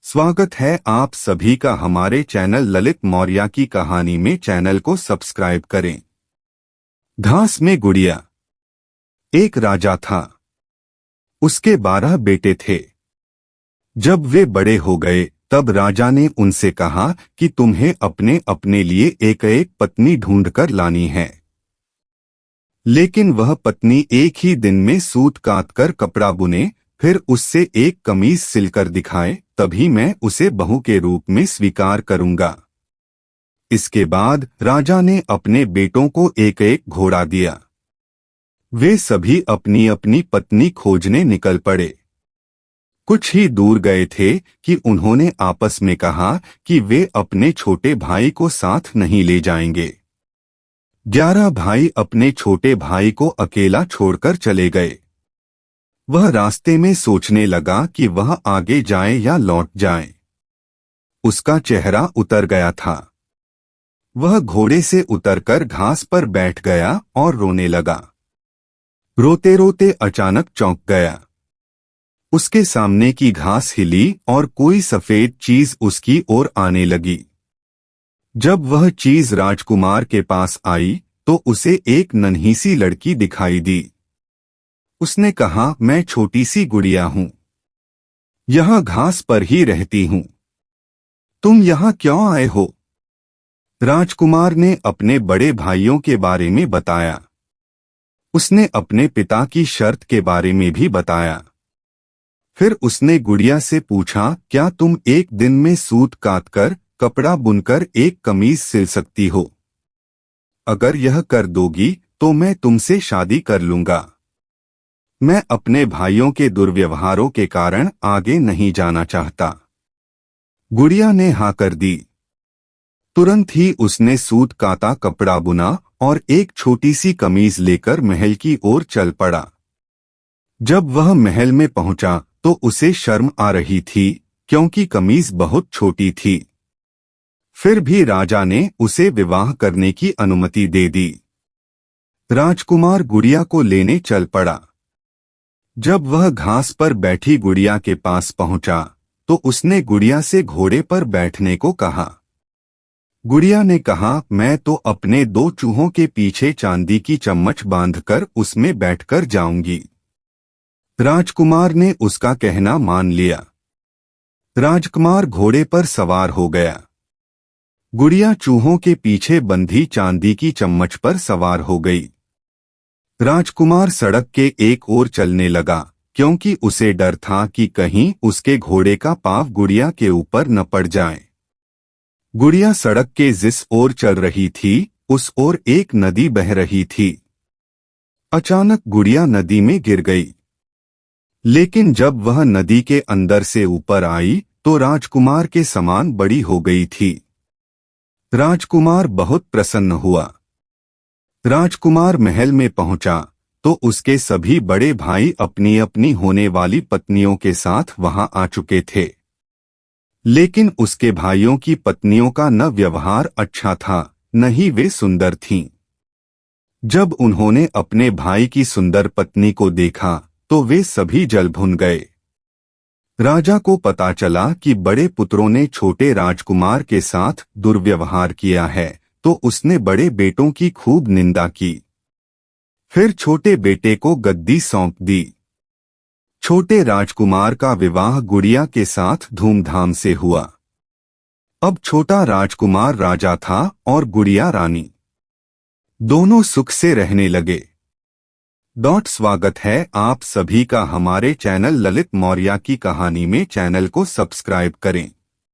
स्वागत है आप सभी का हमारे चैनल ललित मौर्य की कहानी में। चैनल को सब्सक्राइब करें। घास में गुड़िया। एक राजा था। उसके 12 बेटे थे। जब वे बड़े हो गए तब राजा ने उनसे कहा कि तुम्हें अपने अपने लिए एक एक पत्नी ढूंढकर लानी है। लेकिन वह पत्नी एक ही दिन में सूत काटकर कपड़ा बुने, फिर उससे एक कमीज सिलकर दिखाए, तभी मैं उसे बहू के रूप में स्वीकार करूंगा। इसके बाद राजा ने अपने बेटों को एक एक घोड़ा दिया। वे सभी अपनी अपनी पत्नी खोजने निकल पड़े। कुछ ही दूर गए थे कि उन्होंने आपस में कहा कि वे अपने छोटे भाई को साथ नहीं ले जाएंगे। 11 भाई अपने छोटे भाई को अकेला छोड़कर चले गए। वह रास्ते में सोचने लगा कि वह आगे जाए या लौट जाए। उसका चेहरा उतर गया था। वह घोड़े से उतरकर घास पर बैठ गया और रोने लगा। रोते रोते अचानक चौंक गया। उसके सामने की घास हिली और कोई सफेद चीज उसकी ओर आने लगी। जब वह चीज राजकुमार के पास आई तो उसे एक नन्ही सी लड़की दिखाई दी। उसने कहा, मैं छोटी सी गुड़िया हूं। यहां घास पर ही रहती हूं। तुम यहां क्यों आए हो? राजकुमार ने अपने बड़े भाइयों के बारे में बताया। उसने अपने पिता की शर्त के बारे में भी बताया। फिर उसने गुड़िया से पूछा, क्या तुम एक दिन में सूत काटकर कपड़ा बुनकर एक कमीज सिल सकती हो? अगर यह कर दोगी तो मैं तुमसे शादी कर लूंगा। मैं अपने भाइयों के दुर्व्यवहारों के कारण आगे नहीं जाना चाहता। गुड़िया ने हाँ कर दी। तुरंत ही उसने सूत काता कपड़ा बुना और एक छोटी सी कमीज लेकर महल की ओर चल पड़ा। जब वह महल में पहुंचा तो उसे शर्म आ रही थी, क्योंकि कमीज बहुत छोटी थी। फिर भी राजा ने उसे विवाह करने की अनुमति दे दी। राजकुमार गुड़िया को लेने चल पड़ा। जब वह घास पर बैठी गुड़िया के पास पहुंचा तो उसने गुड़िया से घोड़े पर बैठने को कहा। गुड़िया ने कहा, मैं तो अपने 2 चूहों के पीछे चांदी की चम्मच बांधकर उसमें बैठकर जाऊंगी। राजकुमार ने उसका कहना मान लिया। राजकुमार घोड़े पर सवार हो गया। गुड़िया चूहों के पीछे बंधी चांदी की चम्मच पर सवार हो गई। राजकुमार सड़क के एक ओर चलने लगा, क्योंकि उसे डर था कि कहीं उसके घोड़े का पांव गुड़िया के ऊपर न पड़ जाए। गुड़िया सड़क के जिस ओर चल रही थी उस ओर एक नदी बह रही थी। अचानक गुड़िया नदी में गिर गई। लेकिन जब वह नदी के अंदर से ऊपर आई तो राजकुमार के समान बड़ी हो गई थी। राजकुमार बहुत प्रसन्न हुआ। राजकुमार महल में पहुंचा तो उसके सभी बड़े भाई अपनी अपनी होने वाली पत्नियों के साथ वहां आ चुके थे। लेकिन उसके भाइयों की पत्नियों का न व्यवहार अच्छा था, न ही वे सुंदर थीं। जब उन्होंने अपने भाई की सुंदर पत्नी को देखा तो वे सभी जल भुन गए। राजा को पता चला कि बड़े पुत्रों ने छोटे राजकुमार के साथ दुर्व्यवहार किया है, तो उसने बड़े बेटों की खूब निंदा की। फिर छोटे बेटे को गद्दी सौंप दी। छोटे राजकुमार का विवाह गुड़िया के साथ धूमधाम से हुआ। अब छोटा राजकुमार राजा था और गुड़िया रानी। दोनों सुख से रहने लगे। स्वागत है आप सभी का हमारे चैनल ललित मौर्य की कहानी में। चैनल को सब्सक्राइब करें।